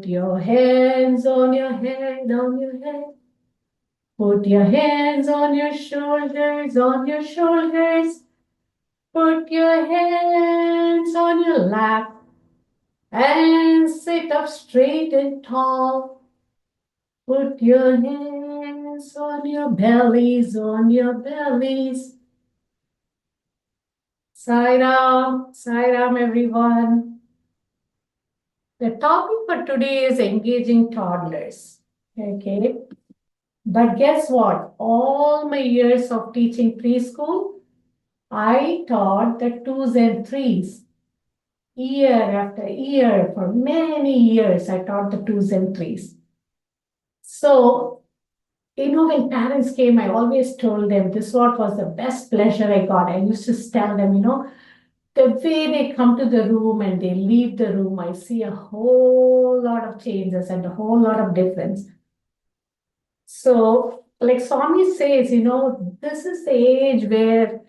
Put your hands on your head, on your head. Put your hands on your shoulders, on your shoulders. Put your hands on your lap and sit up straight and tall. Put your hands on your bellies, on your bellies. Side arm, everyone. The topic for today is engaging toddlers. Okay. But guess what? All my years of teaching preschool, I taught the 2s and 3s. Year after year, for many years, I taught the 2s and 3s. So, when parents came, I always told them this what was the best pleasure I got. I used to tell them, the way they come to the room and they leave the room, I see a whole lot of changes and a whole lot of difference. So, like Swami says, this is the age where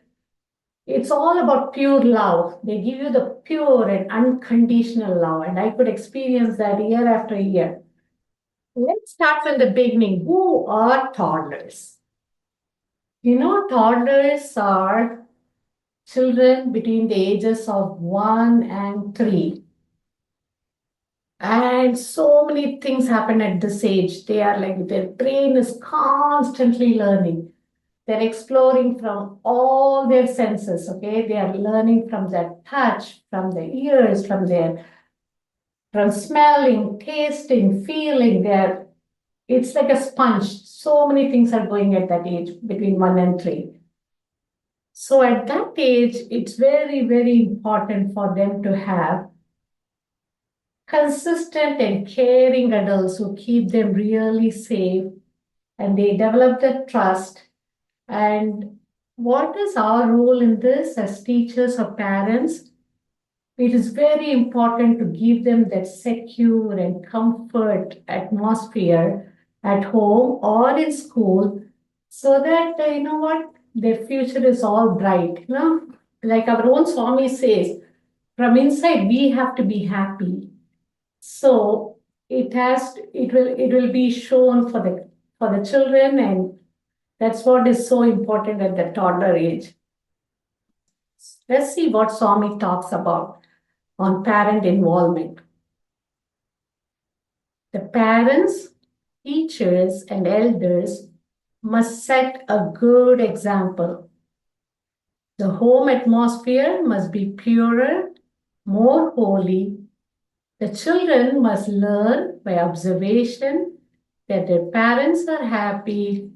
it's all about pure love. They give you the pure and unconditional love. And I could experience that year after year. Let's start from the beginning. Who are toddlers? Toddlers are children between the ages of 1 and 3. And so many things happen at this age. They are like, their brain is constantly learning. They're exploring from all their senses, okay? They are learning from their touch, from their ears, from smelling, tasting, feeling. It's like a sponge. So many things are going at that age between 1 and 3. So at that age, it's very, very important for them to have consistent and caring adults who keep them really safe and they develop the trust. And what is our role in this as teachers or parents? It is very important to give them that secure and comfort atmosphere at home or in school so that, their future is all bright. Like our own Swami says, from inside, we have to be happy. So it will be shown for the children, and that's what is so important at the toddler age. Let's see what Swami talks about on parent involvement. The parents, teachers, and elders must set a good example. The home atmosphere must be purer, more holy. The children must learn by observation that their parents are happy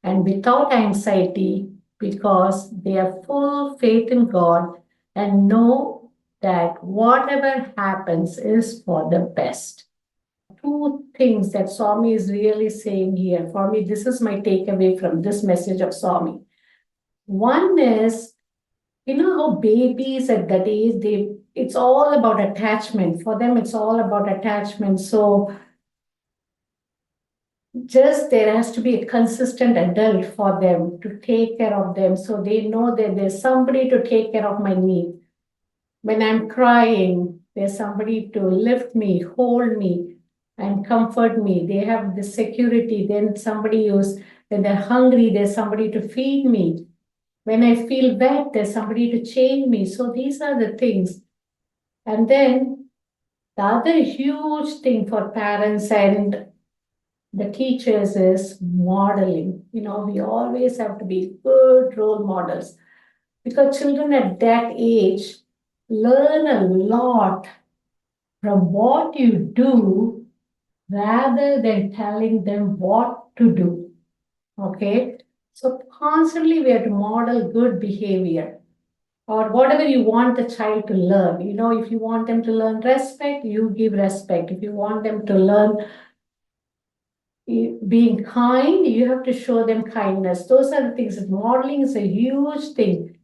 and without anxiety because they have full faith in God and know that whatever happens is for the best. Two things that Swami is really saying here. For me, this is my takeaway from this message of Swami. One is, how babies at that age, it's all about attachment. For them, it's all about attachment. So just there has to be a consistent adult for them to take care of them. So they know that there's somebody to take care of my need. When I'm crying, there's somebody to lift me, hold me, and comfort me. They have the security. Then when they're hungry, there's somebody to feed me. When I feel wet, there's somebody to change me. So these are the things. And then the other huge thing for parents and the teachers is modeling. We always have to be good role models because children at that age learn a lot from what you do rather than telling them what to do. Okay? So constantly we have to model good behavior or whatever you want the child to learn. If you want them to learn respect, you give respect. If you want them to learn being kind, you have to show them kindness. Those are the things. Modeling is a huge thing.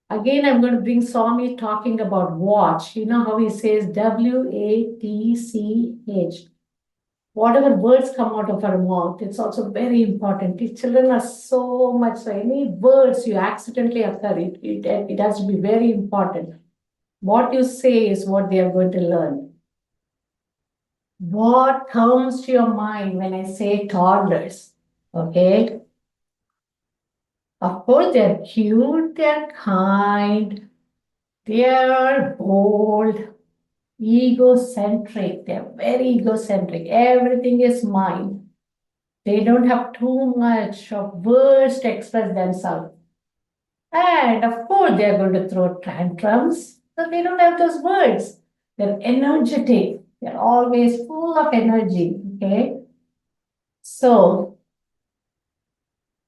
Again, I'm going to bring Swami talking about watch. You know how he says WATCH. Whatever words come out of our mouth, it's also very important. These children are so much, so any words you accidentally occur, it has to be very important. What you say is what they are going to learn. What comes to your mind when I say toddlers? Okay. Of course, they're cute, they're kind, they're bold, egocentric. They're very egocentric. Everything is mine. They don't have too much of words to express themselves. And of course, they're going to throw tantrums, so they don't have those words. They're energetic. They're always full of energy. Okay. So,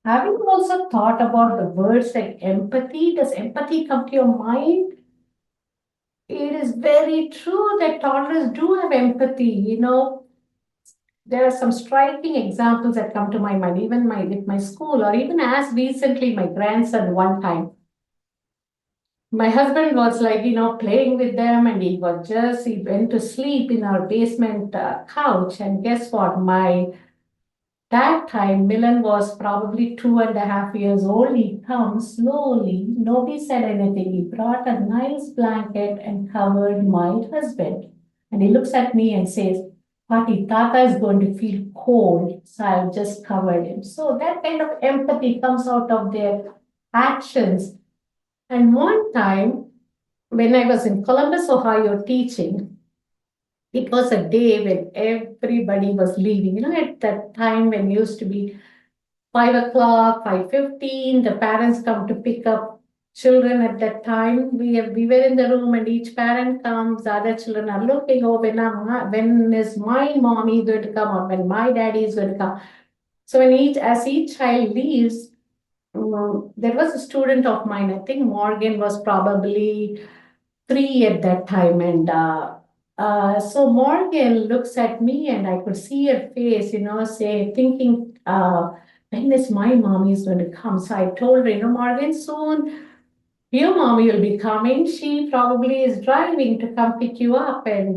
have you also thought about the words like empathy? Does empathy come to your mind? It is very true that toddlers do have empathy. There are some striking examples that come to my mind, even with my school, or even as recently, my grandson one time. My husband was like, playing with them, and he went to sleep in our basement couch. And guess what? That time, Milan was probably 2.5 years old. He comes slowly. Nobody said anything. He brought a nice blanket and covered my husband. And he looks at me and says, Pati, Tata is going to feel cold, so I've just covered him. So that kind of empathy comes out of their actions. And one time, when I was in Columbus, Ohio teaching, it was a day when everybody was leaving. At that time when it used to be 5 o'clock, 5:15, the parents come to pick up children at that time. We were in the room and each parent comes, the other children are looking, oh, when is my mommy going to come or when my daddy is going to come. So as each child leaves, there was a student of mine, I think Morgan was probably 3 at that time. And so Morgan looks at me and I could see her face, thinking, when is my mommy is going to come? So I told her, Morgan, soon your mommy will be coming. She probably is driving to come pick you up. And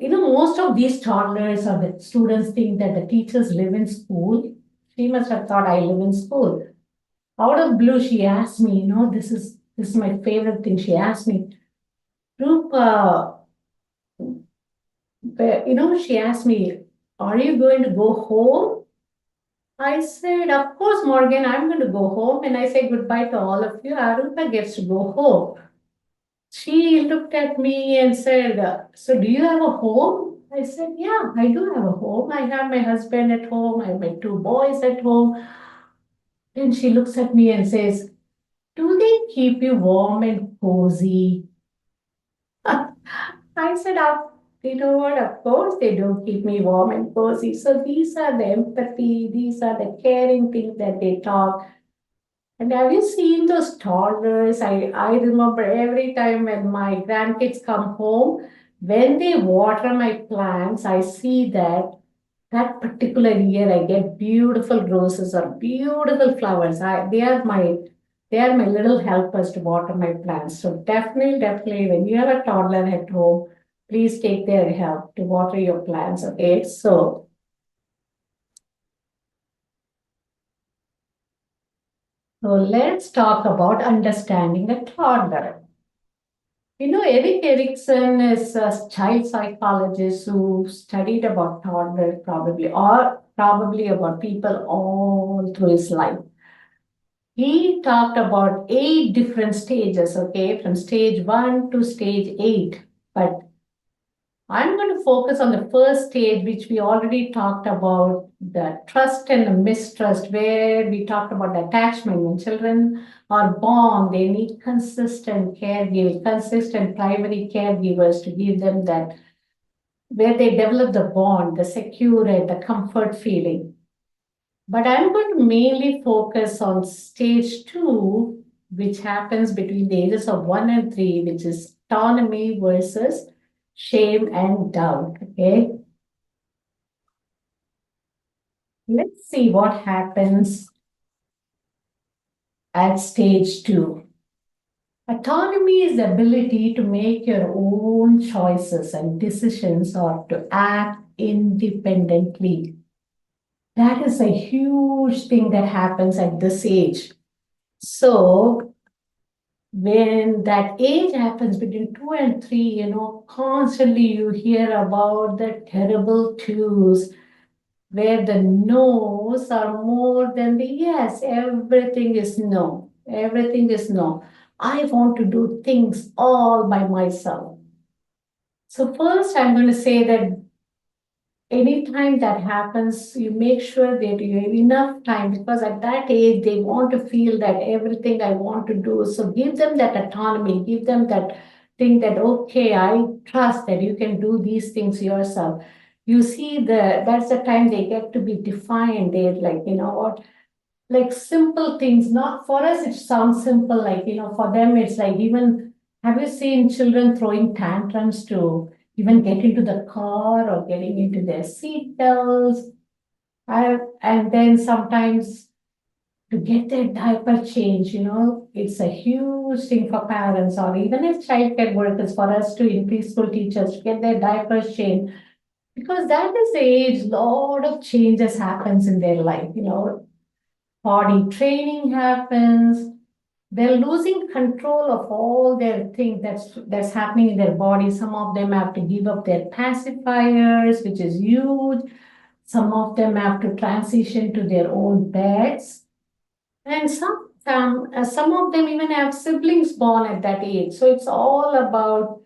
most of these toddlers or the students think that the teachers live in school. She must have thought I live in school. Out of blue, she asked me, this is my favorite thing. She asked me, Rupa, she asked me, are you going to go home? I said, of course, Morgan, I'm going to go home. And I said goodbye to all of you. Rupa gets to go home. She looked at me and said, so do you have a home? I said, yeah, I do have a home. I have my husband at home. I have my 2 boys at home. Then she looks at me and says, do they keep you warm and cozy? I said, you know what? Of course, they do keep me warm and cozy. So these are the empathy, these are the caring things that they talk. And have you seen those toddlers? I remember every time when my grandkids come home, when they water my plants, I see that particular year I get beautiful roses or beautiful flowers. They are my little helpers to water my plants. So definitely, when you have a toddler at home, please take their help to water your plants. Okay, so let's talk about understanding a toddler. Eric Erikson is a child psychologist who studied about toddlers probably about people all through his life. He talked about 8 different stages, okay, from stage 1 to stage 8. But I'm going to focus on the first stage, which we already talked about, the trust and the mistrust, where we talked about the attachment. When children are born, they need consistent caregivers, consistent primary caregivers to give them that, where they develop the bond, the secure and the comfort feeling. But I'm going to mainly focus on stage 2, which happens between the ages of 1 and 3, which is autonomy versus shame and doubt. Okay. Let's see what happens at stage 2. Autonomy is the ability to make your own choices and decisions or to act independently. That is a huge thing that happens at this age. So when that age happens between 2 and 3, constantly you hear about the terrible twos where the no's are more than the yes. Everything is no. Everything is no. I want to do things all by myself. So first, I'm going to say that anytime that happens, you make sure that you have enough time, because at that age, they want to feel that everything I want to do. So give them that autonomy, give them that thing that, okay, I trust that you can do these things yourself. You see, that's the time they get to be defined. They're like, what? Like simple things, not for us, it sounds simple, like, for them, it's like, even, have you seen children throwing tantrums to even get into the car or getting into their seat belts? And then sometimes to get their diaper change, it's a huge thing for parents or even as childcare workers, for us to in preschool teachers to get their diapers changed, because that is the age lot of changes happens in their life, body training happens. They're losing control of all their things that's happening in their body. Some of them have to give up their pacifiers, which is huge. Some of them have to transition to their own beds. And some of them even have siblings born at that age. So it's all about,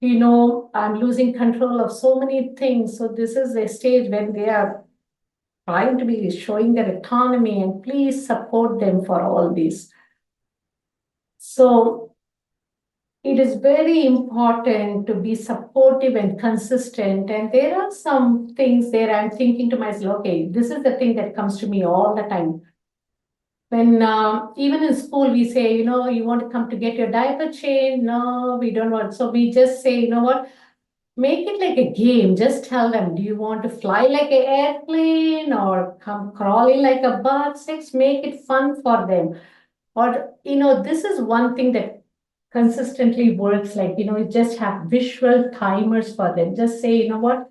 I'm losing control of so many things. So this is a stage when they are trying to be showing their autonomy, and please support them for all this. So it is very important to be supportive and consistent. And there are some things there I'm thinking to myself, okay, this is the thing that comes to me all the time. When even in school, we say, you want to come to get your diaper changed? No, we don't want. So we just say, you know what? Make it like a game. Just tell them, do you want to fly like an airplane or come crawling like a bird? Make it fun for them. Or, this is one thing that consistently works, like, you just have visual timers for them. Just say, you know what,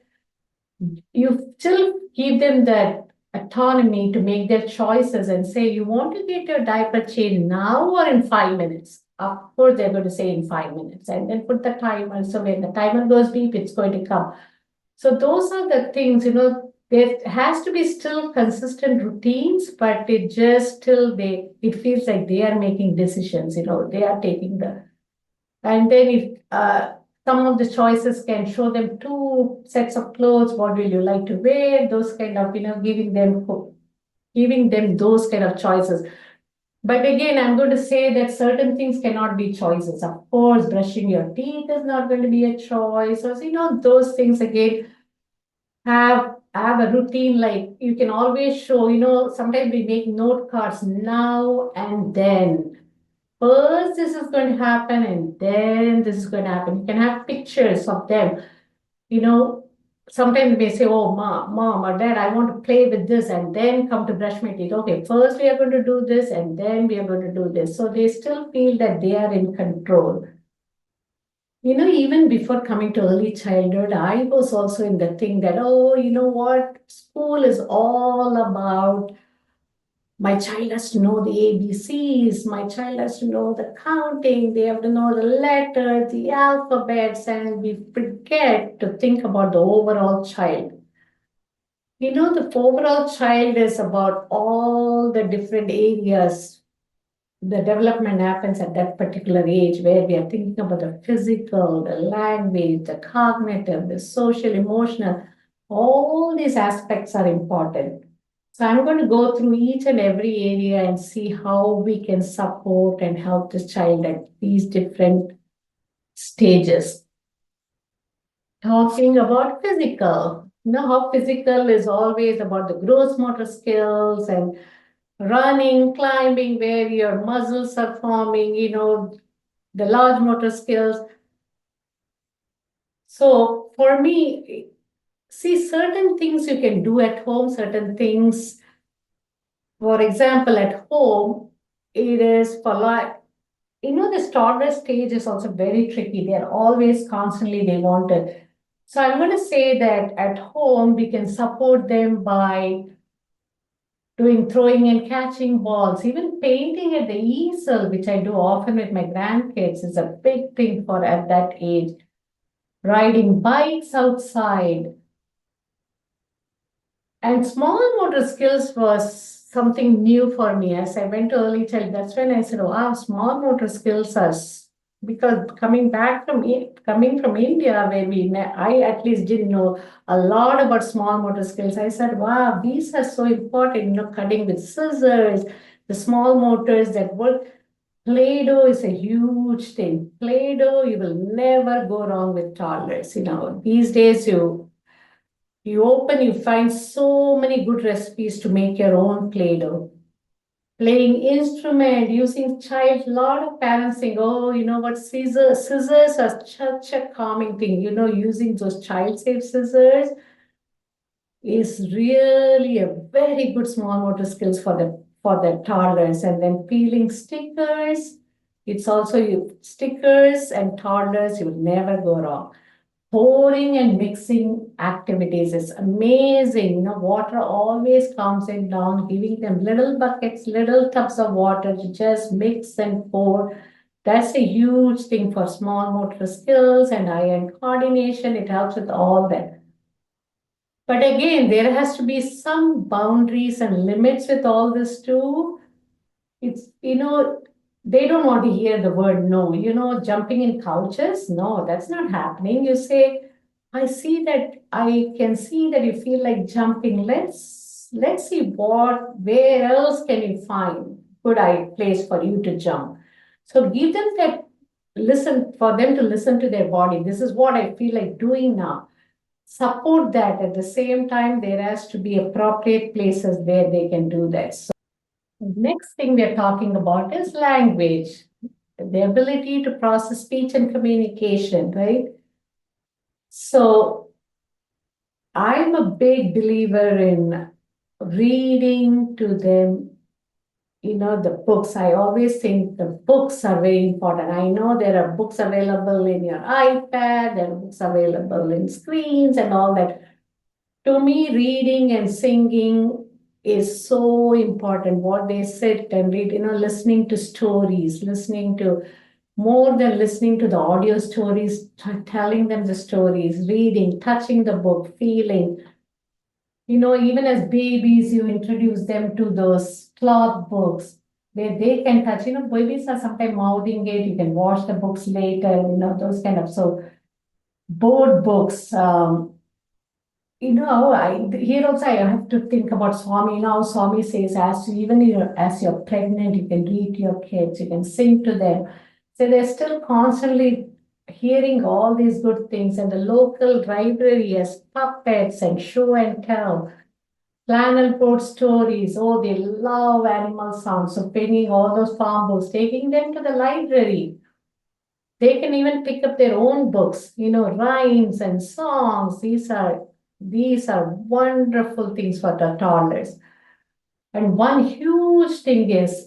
you still give them that autonomy to make their choices and say, you want to get your diaper changed now or in 5 minutes? Of course, they're going to say in 5 minutes, and then put the timer. So when the timer goes beep, it's going to come. So those are the things, there has to be still consistent routines, but it just still it feels like they are making decisions, they are taking and then if some of the choices can show them 2 sets of clothes, what will you like to wear? Those kind of, giving them those kind of choices. But again, I'm going to say that certain things cannot be choices. Of course, brushing your teeth is not going to be a choice. Or, those things again have a routine, like you can always show, sometimes we make note cards now and then. First, this is going to happen, and then this is going to happen. You can have pictures of them. Sometimes they say, oh, mom or dad, I want to play with this and then come to brush my teeth. Okay, first we are going to do this and then we are going to do this. So they still feel that they are in control. Even before coming to early childhood, I was also in the thing that, oh, you know what? School is all about my child has to know the ABCs. My child has to know the counting. They have to know the letters, the alphabets, and we forget to think about the overall child. The overall child is about all the different areas. The development happens at that particular age where we are thinking about the physical, the language, the cognitive, the social, emotional. All these aspects are important. So I'm going to go through each and every area and see how we can support and help this child at these different stages. Talking about physical, how physical is always about the gross motor skills and running, climbing, where your muscles are forming, the large motor skills. So for me, see, certain things you can do at home, certain things, for example, at home, it is for like, this toddler stage is also very tricky. They're always constantly, they want it. So I'm going to say that at home, we can support them by doing throwing and catching balls, even painting at the easel, which I do often with my grandkids, is a big thing for at that age. Riding bikes outside. And small motor skills was something new for me as I went to early child. That's when I said, wow, small motor skills are because coming from India, where I at least didn't know a lot about small motor skills. I said, wow, these are so important, cutting with scissors, the small motors that work. Play-Doh is a huge thing. Play-Doh, you will never go wrong with toddlers. These days you find so many good recipes to make your own Play-Doh. Playing instrument, using child, lot of parents think, oh, you know what, scissors are such a calming thing. Using those child-safe scissors is really a very good small motor skills for the toddlers. And then peeling stickers, it's also stickers and toddlers, you will never go wrong. Pouring and mixing activities is amazing. Water always comes in down, giving them little buckets, little tubs of water to just mix and pour. That's a huge thing for small motor skills and eye-hand coordination. It helps with all that. But again, there has to be some boundaries and limits with all this too. It's, they don't want to hear the word no. Jumping in couches, no, that's not happening. You say, I can see that you feel like jumping. Let's see where else can you find good place for you to jump. So give them for them to listen to their body. This is what I feel like doing now. Support that. At the same time, there has to be appropriate places where they can do that. So next thing we're talking about is language, the ability to process speech and communication, right? So I'm a big believer in reading to them, the books. I always think the books are very important. I know there are books available in your iPad, there are books available in screens and all that. To me, reading and singing is so important. What they sit and read, listening to stories, more than listening to the audio stories, telling them the stories, reading, touching the book, feeling. Even as babies, you introduce them to those cloth books where they can touch. Babies are sometimes mouthing it. You can wash the books later, those kind of. So board books, here also I have to think about Swami. Swami says, as you're pregnant, you can read to your kids, you can sing to them. So they're still constantly hearing all these good things. And the local library has puppets and show and tell, flannel board stories. Oh, they love animal sounds. So bringing all those farm books, taking them to the library. They can even pick up their own books, rhymes and songs. These are wonderful things for the toddlers. And one huge thing is,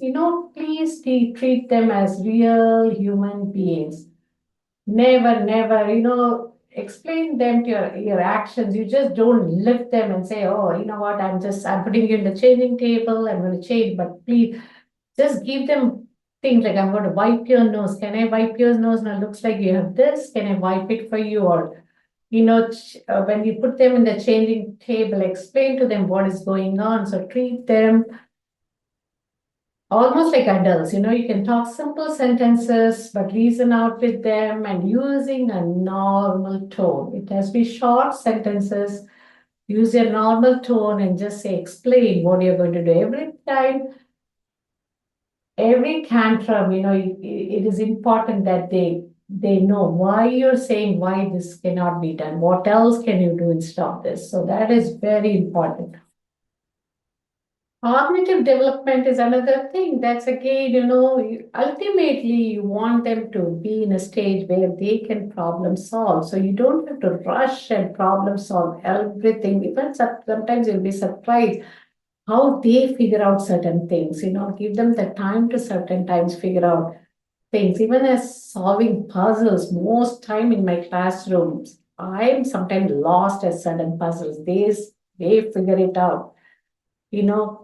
please treat them as real human beings. Never, explain them to your actions. You just don't lift them and say, oh, you know what, I'm putting you in the changing table, I'm going to change, but please just give them things like, I'm going to wipe your nose. Can I wipe your nose? Now it looks like you have this. Can I wipe it for you? Or when you put them in the changing table, explain to them what is going on. So treat them almost like adults. You can talk simple sentences, but reason out with them and using a normal tone. It has to be short sentences. Use your normal tone and just explain what you're going to do. Every tantrum, it is important that they know why you're saying why this cannot be done. What else can you do instead of this? So that is very important. Cognitive development is another thing. That's again, ultimately you want them to be in a stage where they can problem solve. So you don't have to rush and problem solve everything. Even sometimes you'll be surprised how they figure out certain things, give them the time to certain times figure out things. Even as solving puzzles, most time in my classrooms, I'm sometimes lost at certain puzzles. They figure it out.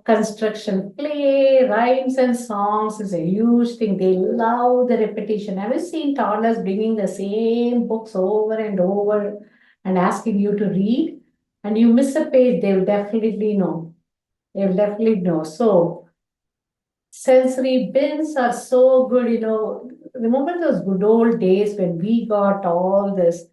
Construction play, rhymes and songs is a huge thing. They love the repetition. Have you seen toddlers bringing the same books over and over and asking you to read? And you miss a page, they will definitely know. They will definitely know. So sensory bins are so good. Remember those good old days when we got all this.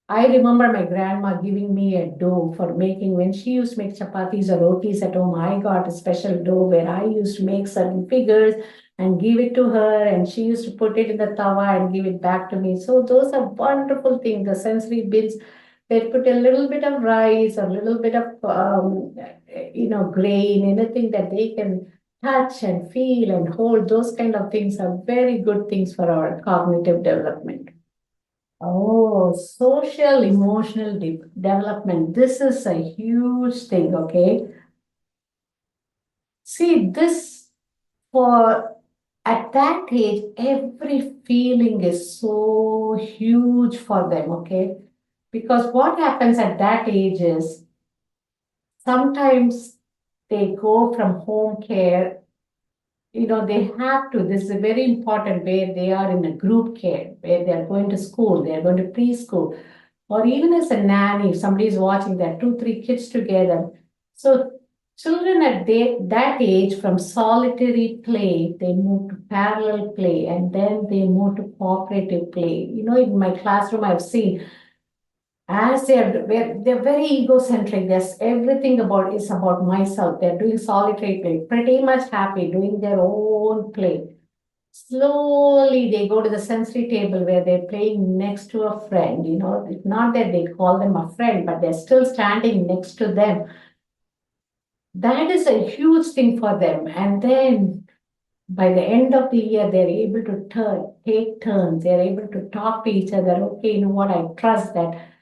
I remember my grandma giving me a dough for making, when she used to make chapatis or rotis at home, I got a special dough where I used to make certain figures and give it to her, and she used to put it in the tawa and give it back to me. So those are wonderful things, the sensory bins. They put a little bit of rice, a little bit of, grain, anything that they can touch and feel and hold. Those kind of things are very good things for our cognitive development. Oh, social emotional development. This is a huge thing, okay? See, this for at that age, every feeling is so huge for them, okay? Because what happens at that age is sometimes they go from home care, they have to, this is a very important where they are in a group care, where they are going to school, they are going to preschool, or even as a nanny, if somebody is watching that, two, three kids together. So children at that age, from solitary play, they move to parallel play, and then they move to cooperative play. In my classroom, I've seen as they're very egocentric. There's everything about is about myself. They're doing solitary play, pretty much happy, doing their own play. Slowly they go to the sensory table where they're playing next to a friend. It's not that they call them a friend, but they're still standing next to them. That is a huge thing for them. And then by the end of the year, they're able to take turns. They're able to talk to each other. Okay, you know what? I trust that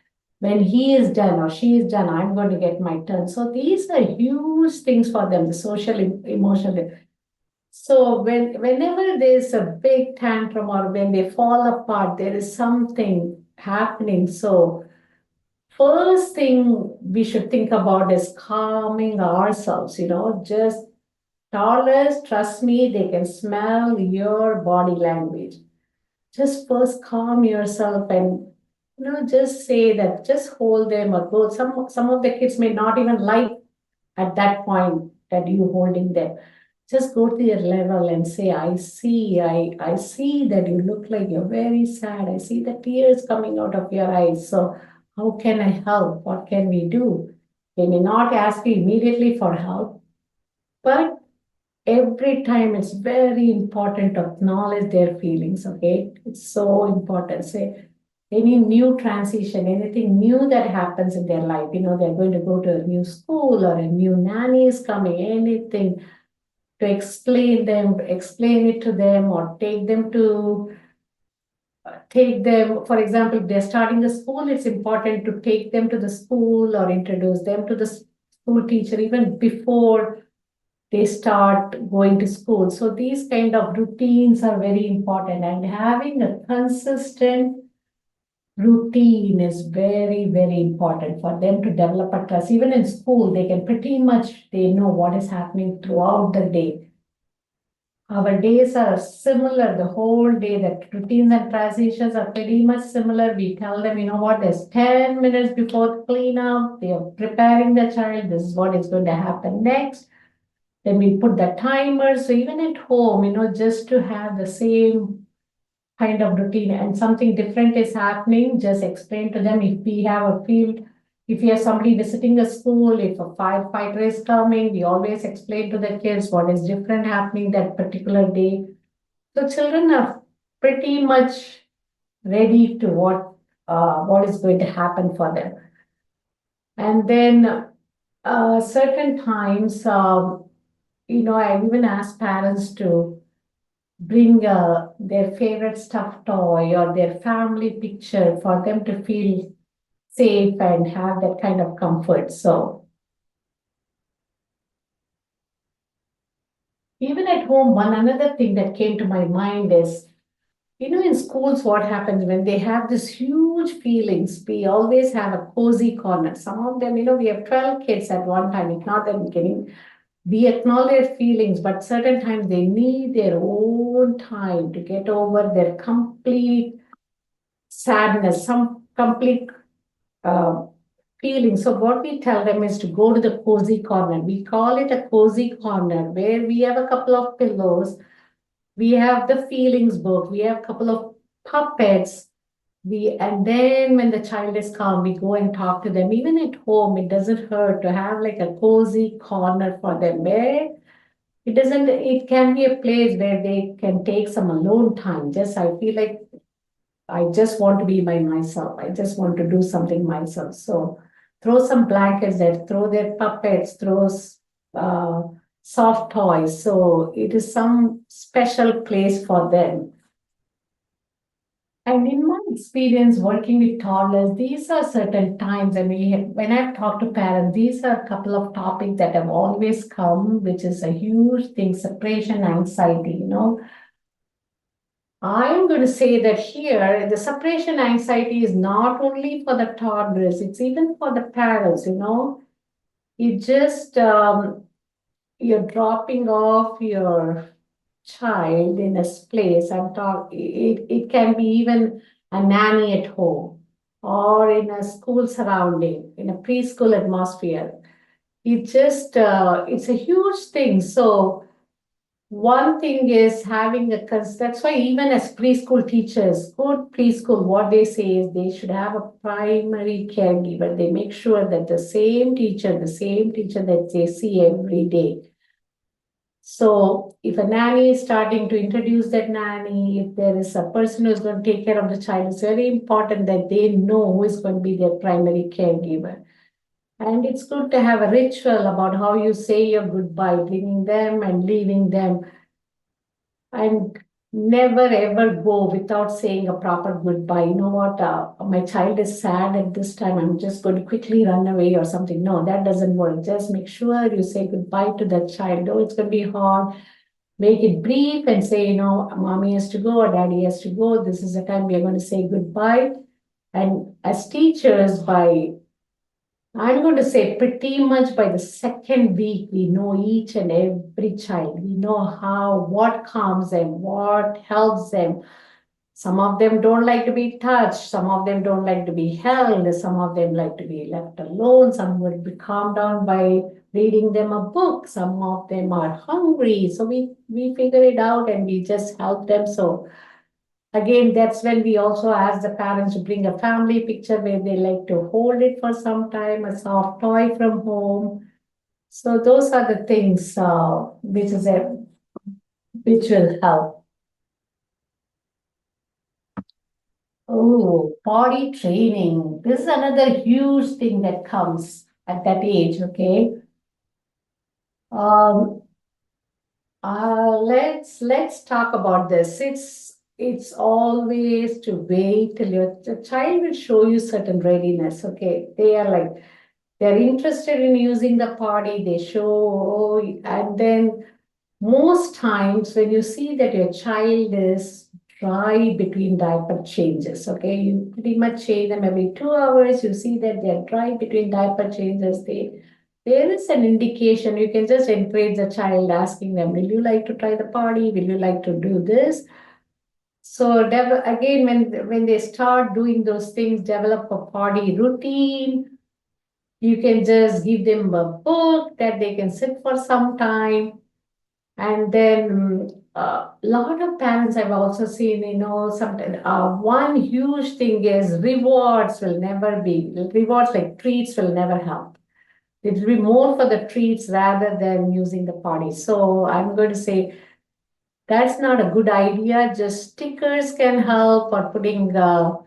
when he is done or she is done, I'm going to get my turn. So these are huge things for them, the social, emotional. So whenever there's a big tantrum or when they fall apart, there is something happening. So first thing we should think about is calming ourselves, just toddlers, trust me, they can smell your body language. Just first calm yourself and just say that, just hold them or go. Some of the kids may not even like at that point that you holding them. Just go to your level and say, I see that you look like you're very sad. I see the tears coming out of your eyes. So how can I help? What can we do? They may not ask you immediately for help, but every time it's very important to acknowledge their feelings, okay? It's so important. Say, any new transition, anything new that happens in their life, they're going to go to a new school or a new nanny is coming, anything to explain it to them, or take them, for example, if they're starting a school, it's important to take them to the school or introduce them to the school teacher even before they start going to school. So these kind of routines are very important, and having a consistent routine is very, very important for them to develop a trust. Even in school, they can pretty much, they know what is happening throughout the day. Our days are similar the whole day. The routines and transitions are pretty much similar. We tell them, what, there's 10 minutes before cleanup. They are preparing the child. This is what is going to happen next. Then we put the timer. So even at home, just to have the same kind of routine and something different is happening, just explain to them. If we have a field, if you have somebody visiting a school, if a firefighter is coming, we always explain to the kids what is different happening that particular day. So children are pretty much ready to what is going to happen for them. And then certain times, I've even asked parents to bring their favorite stuffed toy or their family picture for them to feel safe and have that kind of comfort. So even at home, one another thing that came to my mind is, in schools, what happens when they have this huge feelings, we always have a cozy corner. Some of them, we have 12 kids at one time. It's not that we're getting we acknowledge feelings, but certain times they need their own time to get over their complete sadness, some complete uh, feeling. So what we tell them is to go to the cozy corner. We call it a cozy corner where we have a couple of pillows, we have the feelings book, we have a couple of puppets. And then when the child is calm, we go and talk to them. Even at home, it doesn't hurt to have like a cozy corner for them where it can be a place where they can take some alone time. I feel like I just want to be by myself. I just want to do something myself. So throw some blankets there, throw their puppets, uh, soft toys. So it is some special place for them. And in my experience working with toddlers, these are certain times, and when I've talked to parents, these are a couple of topics that have always come, which is a huge thing, separation anxiety. I'm going to say that here, the separation anxiety is not only for the toddlers, it's even for the parents. You just, you're dropping off your child in a place. It can be even a nanny at home or in a school surrounding, in a preschool atmosphere. It's a huge thing. So one thing is that's why even as preschool teachers, good preschool, what they say is they should have a primary caregiver. They make sure that the same teacher that they see every day. So if a nanny is starting to introduce that nanny, if there is a person who is going to take care of the child, it's very important that they know who is going to be their primary caregiver. And it's good to have a ritual about how you say your goodbye, bringing them and leaving them, and never ever go without saying a proper goodbye. You know what? My child is sad at this time. I'm just going to quickly run away or something. No, that doesn't work. Just make sure you say goodbye to that child. Oh, it's going to be hard. Make it brief and say, mommy has to go or daddy has to go. This is the time we are going to say goodbye. And as teachers, I'm going to say pretty much by the second week, we know each and every child. We know what calms them, what helps them. Some of them don't like to be touched. Some of them don't like to be held. Some of them like to be left alone. Some would be calmed down by reading them a book. Some of them are hungry. So we figure it out and we just help them. So again, that's when we also ask the parents to bring a family picture where they like to hold it for some time, a soft toy from home. So those are the things which will help. Oh, potty training. This is another huge thing that comes at that age, okay? Um, let's talk about this. It's always to wait till the child will show you certain readiness. Okay, they're interested in using the potty. They show, and then most times when you see that your child is dry between diaper changes, okay, you pretty much change them every 2 hours. You see that they're dry between diaper changes. There is an indication. You can just encourage the child, asking them, will you like to try the potty? Will you like to do this? So again, when they start doing those things, develop a potty routine. You can just give them a book that they can sit for some time. And then a lot of parents I've also seen, sometimes one huge thing is rewards like treats will never help. It will be more for the treats rather than using the potty. So I'm going to say that's not a good idea. Just stickers can help, or putting the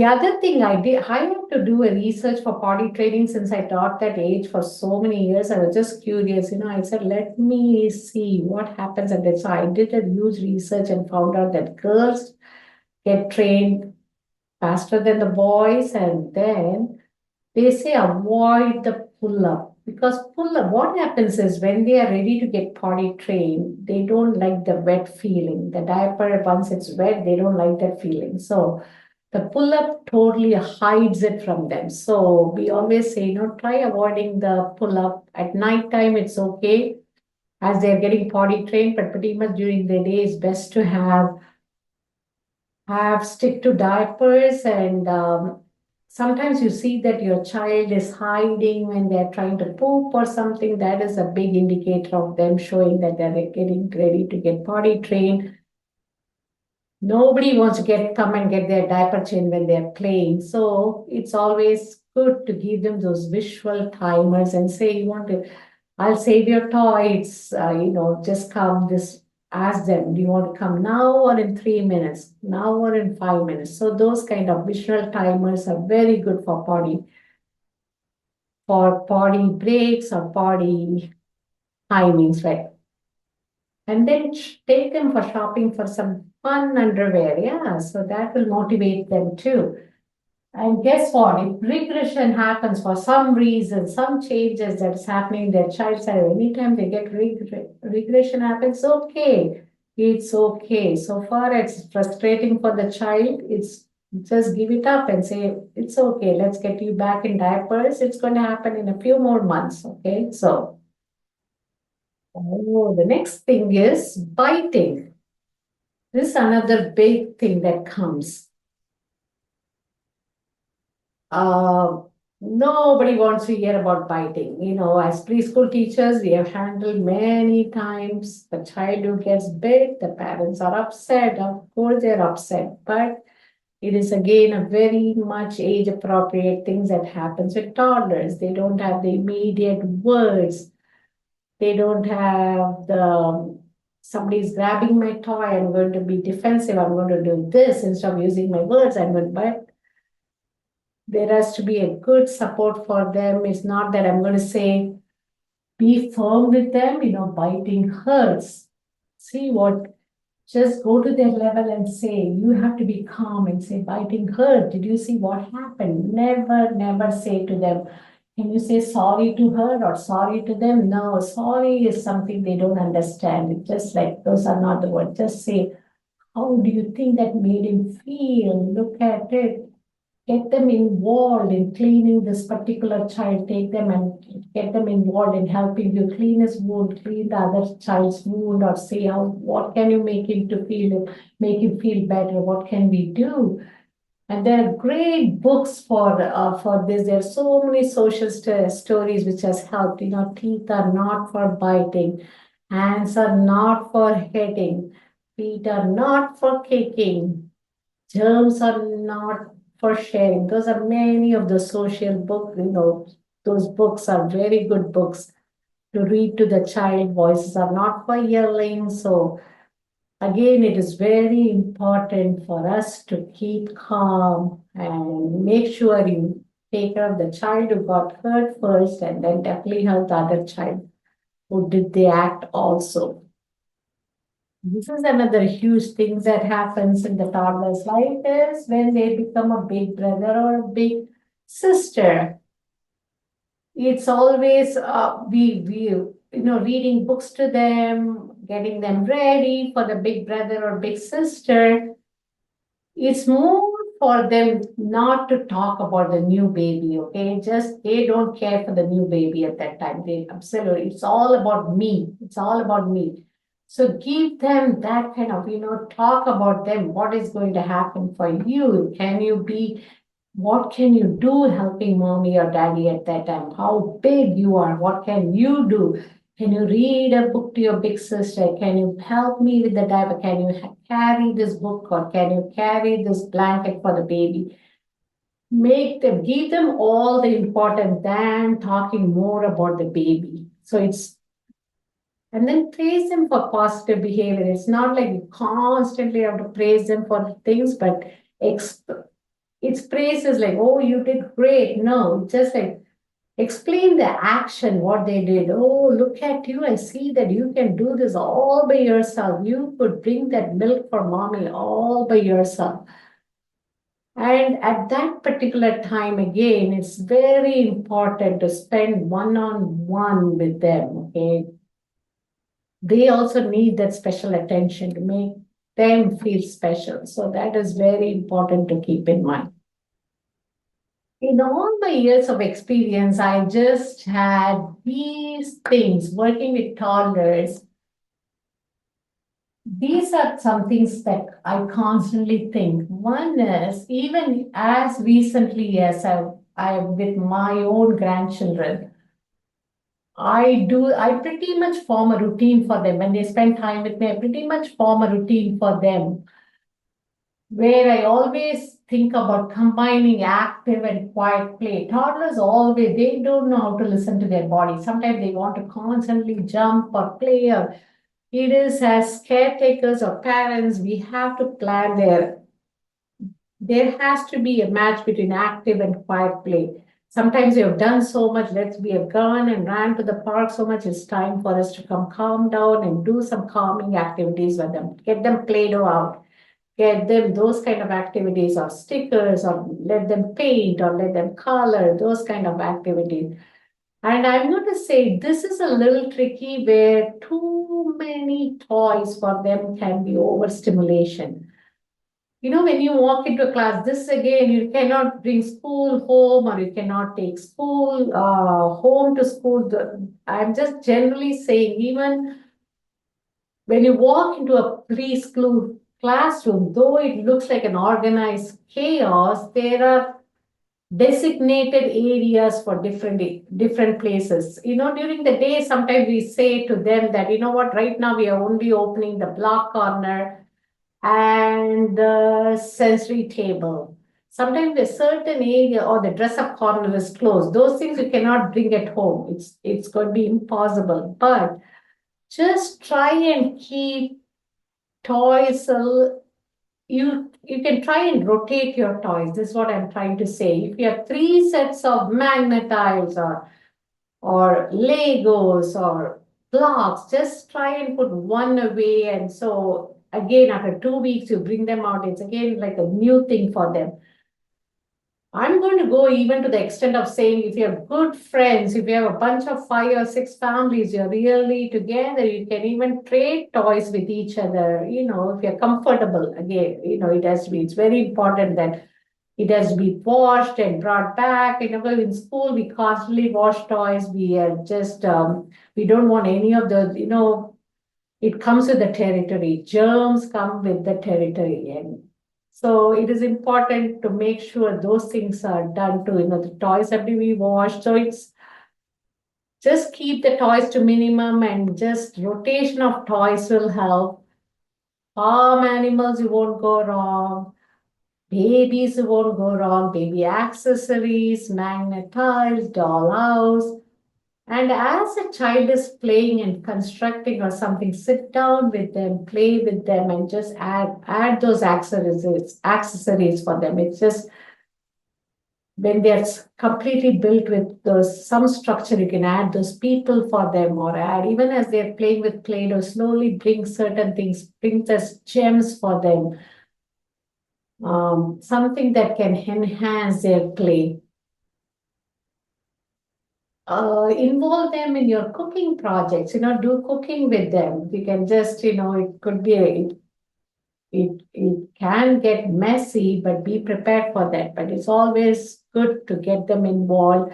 other thing I had to do a research for potty training since I taught that age for so many years. I was just curious, I said, let me see what happens at that. So I did a huge research and found out that girls get trained faster than the boys. And then they say avoid the pull-up, because pull-up, what happens is when they are ready to get potty trained, they don't like the wet feeling. The diaper, once it's wet, they don't like that feeling. So The pull-up totally hides it from them. So we always say, try avoiding the pull-up. At night time, it's okay as they're getting potty trained, but pretty much during the day, it's best to have stick to diapers. And sometimes you see that your child is hiding when they're trying to poop or something. That is a big indicator of them showing that they're getting ready to get potty trained. Nobody wants to come and get their diaper changed when they're playing. So it's always good to give them those visual timers and say, I'll save your toy. It's, just come ask them, do you want to come now or in 3 minutes, now or in 5 minutes? So those kind of visual timers are very good for potty breaks or potty timings, right? And then take them for shopping for some fun underwear. Yeah, so that will motivate them too. And guess what? If regression happens for some reason, some changes that's happening in their child's life, anytime they get regression happens, okay. It's okay. So far, it's frustrating for the child. It's just give it up and say, it's okay. Let's get you back in diapers. It's going to happen in a few more months. Okay. So, the next thing is biting. This is another big thing that comes. Nobody wants to hear about biting. As preschool teachers, we have handled many times the child who gets bit, the parents are upset. Of course, they're upset, but it is again a very much age appropriate things that happens with toddlers. They don't have the immediate words. They don't have somebody's grabbing my toy, I'm going to be defensive, I'm going to do this instead of using my words, but there has to be a good support for them. It's not that I'm going to say, be firm with them, biting hurts. Just go to their level and say, you have to be calm and say, biting hurt. Did you see what happened? Never say to them, can you say sorry to her or sorry to them? No, sorry is something they don't understand. It's just like, those are not the words. Just say, how do you think that made him feel? Look at it. Get them involved in cleaning this particular child. Take them and get them involved in helping you clean his wound, clean the other child's wound, or say, what can you make him feel better? What can we do? And there are great books for this. There are so many social stories which has helped. Teeth are not for biting. Hands are not for hitting. Feet are not for kicking. Germs are not for sharing. Those are many of the social books. Those books are very good books to read to the child. Voices are not for yelling. So again, it is very important for us to keep calm and make sure you take care of the child who got hurt first, and then definitely help the other child who did the act also. This is another huge thing that happens in the toddler's life is when they become a big brother or a big sister. It's always reading books to them, getting them ready for the big brother or big sister. It's more for them not to talk about the new baby, okay? Just they don't care for the new baby at that time. Absolutely, it's all about me. It's all about me. So give them that kind of, talk about them. What is going to happen for you? What can you do helping mommy or daddy at that time? How big you are? What can you do? Can you read a book to your big sister? Can you help me with the diaper? Can you carry this book or can you carry this blanket for the baby? Give them all the importance than talking more about the baby. And then praise them for positive behavior. It's not like you constantly have to praise them for things, but it's praises like, oh, you did great. No, just like explain the action, what they did. Oh, look at you. I see that you can do this all by yourself. You could bring that milk for mommy all by yourself. And at that particular time, again, it's very important to spend one-on-one with them, okay? They also need that special attention to make them feel special. So that is very important to keep in mind. In all my years of experience, I just had these things working with toddlers. These are some things that I constantly think. One is, even as recently as I with my own grandchildren, I pretty much form a routine for them. When they spend time with me, I pretty much form a routine for them where I always think about combining active and quiet play. Toddlers always, they don't know how to listen to their body. Sometimes they want to constantly jump or play, or it is as caretakers or parents, we have to plan there has to be a match between active and quiet play. Sometimes we have done so much, let's be a gun and ran to the park so much, it's time for us to come calm down and do some calming activities with them, get them Play-Doh out, get them those kind of activities, or stickers, or let them paint, or let them color, those kind of activities. And I'm going to say this is a little tricky where too many toys for them can be overstimulation. When you walk into a class, this again, you cannot bring school home, or you cannot take school home to school. I'm just generally saying, even when you walk into a preschool classroom, though it looks like an organized chaos, there are designated areas for different places. During the day, sometimes we say to them that, what, right now we are only opening the block corner and the sensory table. Sometimes a certain area or the dress-up corner is closed. Those things you cannot bring at home. It's going to be impossible. But just try and keep toys. You can try and rotate your toys. This is what I'm trying to say. If you have 3 sets of magnetiles or Legos or blocks, just try and put one away. And so again, after 2 weeks, you bring them out. It's again like a new thing for them. I'm going to go even to the extent of saying, if you have good friends, if you have a bunch of 5 or 6 families, you're really together, you can even trade toys with each other. If you're comfortable, again, it's very important that it has to be washed and brought back. In school, we constantly wash toys. We are just, we don't want any of the, it comes with the territory. Germs come with the territory. And so it is important to make sure those things are done too. The toys have to be washed. So it's just keep the toys to minimum, and just rotation of toys will help. Farm animals, you won't go wrong. Babies, you won't go wrong. Baby accessories, magnet tiles, dollhouse. And as a child is playing and constructing or something, sit down with them, play with them, and just add those accessories for them. It's just when they're completely built with some structure, you can add those people for them, or add, even as they're playing with Play-Doh, slowly bring certain things, bring those gems for them. Something that can enhance their play. Involve them in your cooking projects, do cooking with them. You can just, it could be, it can get messy, but be prepared for that. But it's always good to get them involved.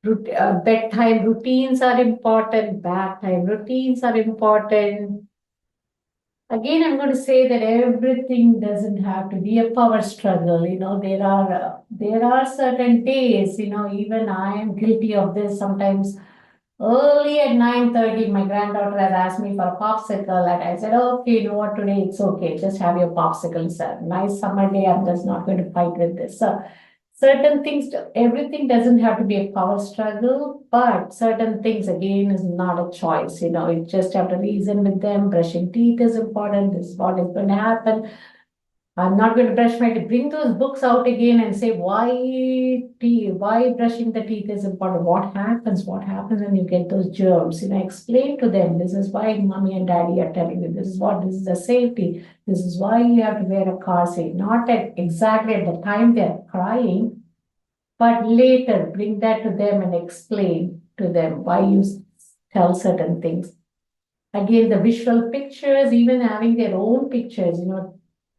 Bedtime routines are important. Bath time routines are important. Again, I'm going to say that everything doesn't have to be a power struggle. There are certain days, even I am guilty of this sometimes. Early at 9:30, my granddaughter has asked me for a popsicle, and I said, okay, you know what, today it's okay. Just have your popsicle, sir. Nice summer day. I'm just not going to fight with this. So certain things, everything doesn't have to be a power struggle, but certain things, again, is not a choice. You just have to reason with them. Brushing teeth is important. This is what is going to happen. I'm not going to brush my teeth. Bring those books out again and say why brushing the teeth is important. What happens when you get those germs? Explain to them, this is why mommy and daddy are telling you. This is the safety. This is why you have to wear a car seat. Not exactly at the time they're crying, but later bring that to them and explain to them why you tell certain things. Again, the visual pictures, even having their own pictures,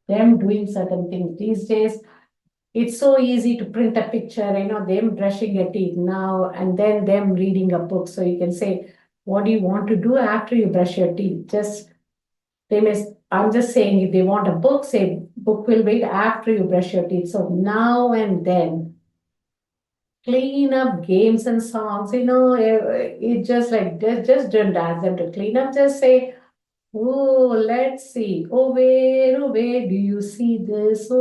them doing certain things these days. It's so easy to print a picture, them brushing their teeth now and then them reading a book. So you can say, what do you want to do after you brush your teeth? I'm just saying, if they want a book, say book will wait after you brush your teeth. So now and then, clean up games and songs, it just like, just don't ask them to clean up, just say, oh, let's see, oh, where do you see this?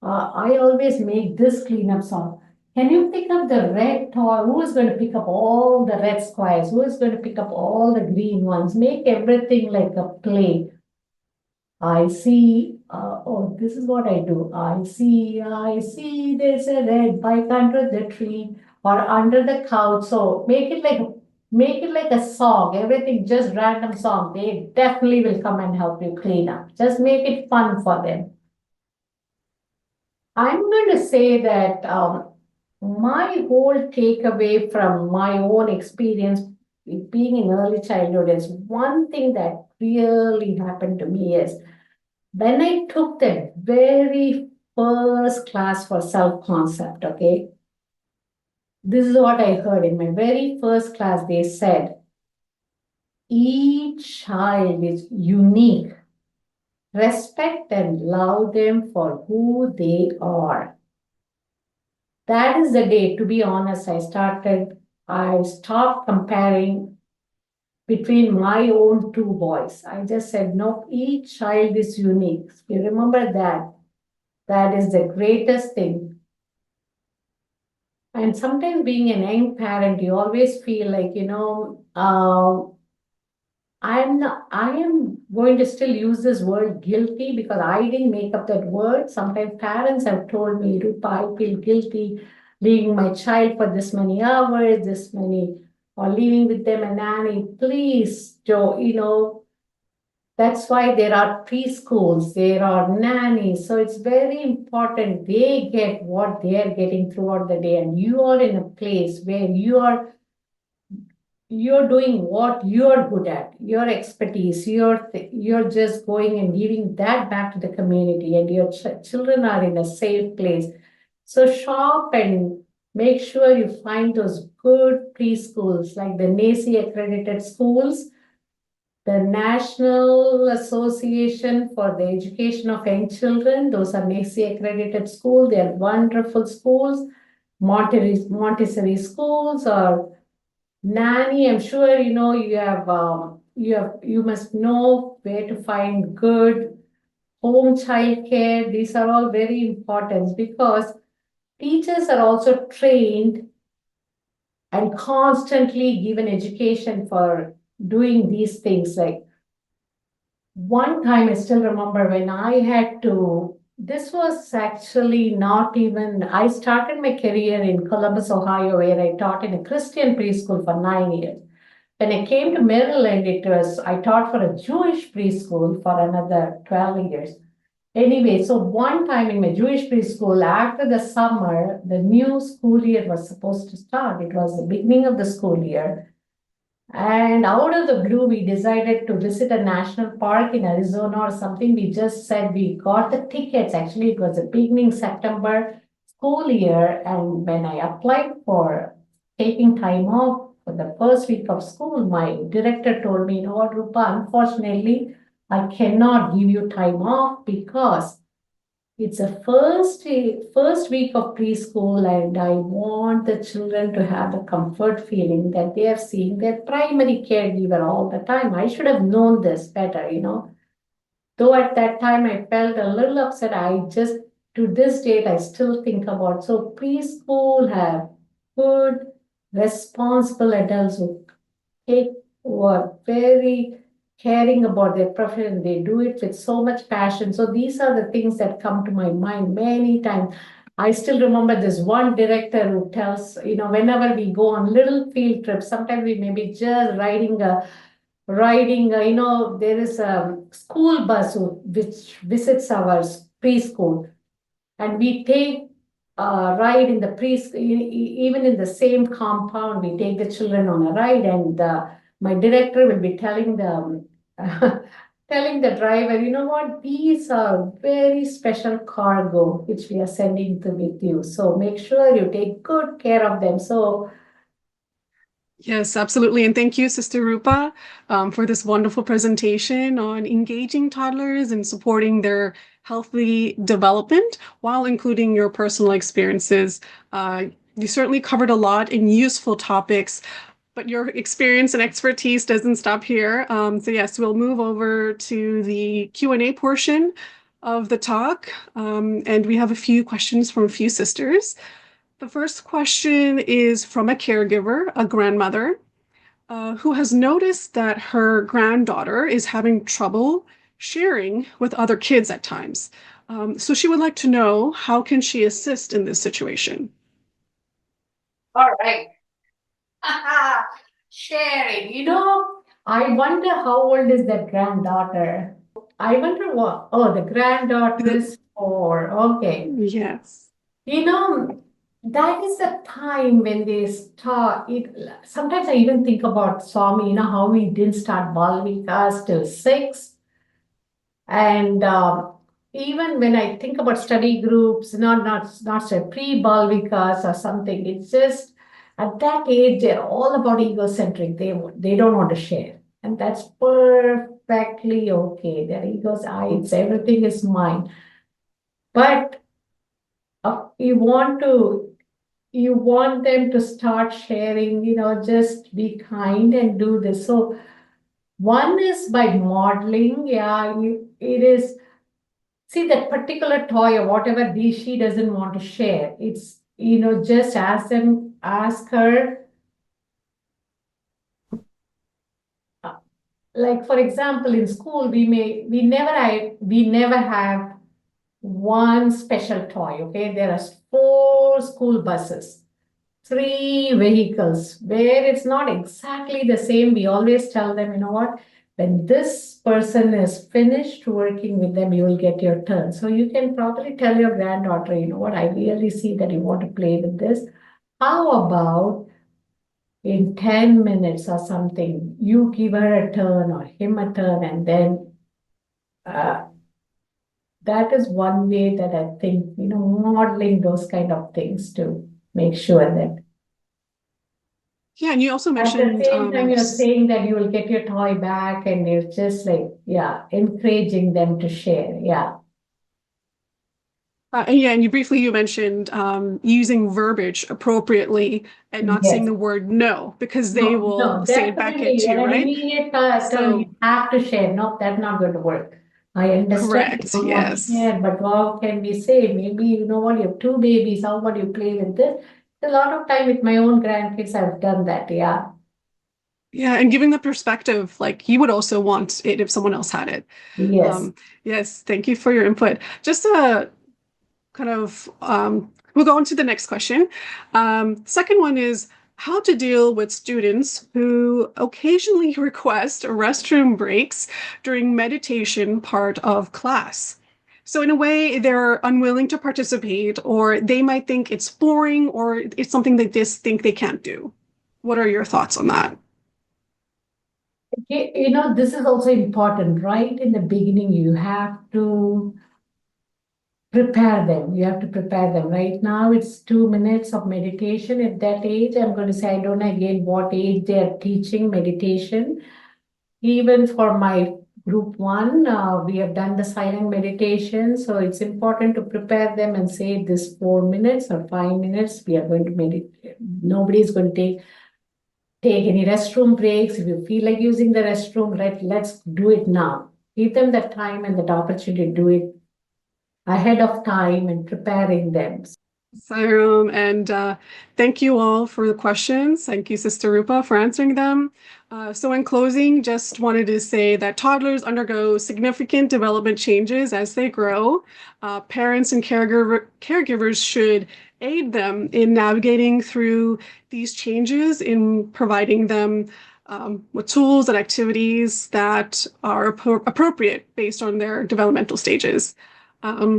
I always make this cleanup song. Can you pick up the red toy? Who is going to pick up all the red squares? Who is going to pick up all the green ones? Make everything like a play. I see, this is what I do. I see, there's a red bike under the tree or under the couch. So make it like a song, everything just random song. They definitely will come and help you clean up. Just make it fun for them. I'm going to say that my whole takeaway from my own experience being in early childhood is one thing that really happened to me is when I took the very first class for self-concept, okay, this is what I heard in my very first class. They said, each child is unique. Respect and love them for who they are. That is the day, to be honest, I stopped comparing between my own two boys. I just said, no, each child is unique. You remember that. That is the greatest thing. And sometimes being an young parent, you always feel like, I am going to still use this word guilty because I didn't make up that word. Sometimes parents have told me, Rupa, I feel guilty leaving my child for this many hours, or leaving with them a nanny. Please, Joe, that's why there are preschools, there are nannies. So it's very important they get what they are getting throughout the day. And you are in a place where you're doing what you're good at, your expertise, you're just going and giving that back to the community, and your children are in a safe place. So shop and make sure you find those good preschools like the NACI accredited schools, the National Association for the Education of Young Children. Those are NACI accredited schools. They are wonderful schools. Montessori schools or nanny. I'm sure you must know where to find good home child care. These are all very important because teachers are also trained and constantly given education for doing these things. Like one time I still remember when I had to, this was actually not even, I started my career in Columbus, Ohio, where I taught in a Christian preschool for 9 years. When I came to Maryland, I taught for a Jewish preschool for another 12 years. Anyway, so one time in my Jewish preschool, after the summer, the new school year was supposed to start. It was the beginning of the school year. And out of the blue, we decided to visit a national park in Arizona or something. We just said we got the tickets. Actually, it was the beginning September school year. And when I applied for taking time off for the first week of school, my director told me, you know what, Rupa, unfortunately, I cannot give you time off because it's a first week of preschool, and I want the children to have the comfort feeling that they are seeing their primary caregiver all the time. I should have known this better, Though at that time I felt a little upset. To this date, I still think about. So preschool have good, responsible adults who are very caring about their profession. They do it with so much passion. So these are the things that come to my mind many times. I still remember this one director who tells, whenever we go on little field trips, sometimes we may be just there is a school bus which visits our preschool, and we take a ride in the even in the same compound, we take the children on a ride, and my director will be telling them, telling the driver, you know what, these are very special cargo which we are sending to with you. So make sure you take good care of them. So Yes, absolutely. And thank you, Sister Rupa, for this wonderful presentation on engaging toddlers and supporting their healthy development while including your personal experiences. You certainly covered a lot in useful topics, but your experience and expertise doesn't stop here. So yes, we'll move over to the Q&A portion of the talk. And we have a few questions from a few sisters. The first question is from a caregiver, a grandmother, who has noticed that her granddaughter is having trouble sharing with other kids at times. So she would like to know, how can she assist in this situation? all right. Sharing, I wonder how old is that granddaughter? I wonder what, oh, the granddaughter is 4. Okay. Yes. You know, that is the time when they start it. Sometimes I even think about Swami, how we didn't start Balvikas till 6. And even when I think about study groups, not say pre-Balvikas or something, it's just at that age, they're all about egocentric. They don't want to share. And that's perfectly okay. Their egos, it's everything is mine. But you want them to start sharing, just be kind and do this. So one is by modeling. Yeah, it is. See that particular toy or whatever she doesn't want to share. It's, just ask her. Like for example, in school, we never have one special toy. Okay, there are 4 school buses, 3 vehicles where it's not exactly the same. We always tell them, you know what, when this person is finished working with them, you will get your turn. So you can probably tell your granddaughter, you know what, I really see that you want to play with this. How about in 10 minutes or something, you give her a turn or him a turn, and then uh, that is one way that I think, modeling those kind of things to make sure that Yeah, and you also at the mentioned same time, you're saying that you will get your toy back, and you're just like, yeah, encouraging them to share. Yeah. and you briefly mentioned using verbiage appropriately and not saying Yes. the word no, because they No, will no, say it back at definitely. you, An right? immediate turn, you So have to share. No, that's not going to work. I understand you correct, don't want to yes. share, but what can we say? Maybe, you know what, you have 2 babies. How about you play with this? A lot of time with my own grandkids, I've done that. Yeah. Yeah, and giving the perspective, like you would also want it if someone else had it. Yes. Um, yes, thank you for your input. Just a kind of we'll go on to the next question. Second one is how to deal with students who occasionally request restroom breaks during meditation part of class. So in a way, they're unwilling to participate, or they might think it's boring, or it's something they just think they can't do. What are your thoughts on that? This is also important. Right in the beginning, you have to prepare them. You have to prepare them. Right now, it's 2 minutes of meditation. At that age, I'm going to say, I don't know again what age they are teaching meditation. Even for my group 1, we have done the silent meditation. So it's important to prepare them and say this 4 minutes or 5 minutes, we are going to meditate. Nobody is going to take any restroom breaks. If you feel like using the restroom, let's do it now. Give them the time and the opportunity to do it ahead of time and preparing them. Sairam, and thank you all for the questions. Thank you, Sister Rupa, for answering them. So in closing, just wanted to say that toddlers undergo significant development changes as they grow. Parents and caregivers should aid them in navigating through these changes in providing them with tools and activities that are appropriate based on their developmental stages. Jai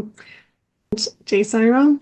Sairam.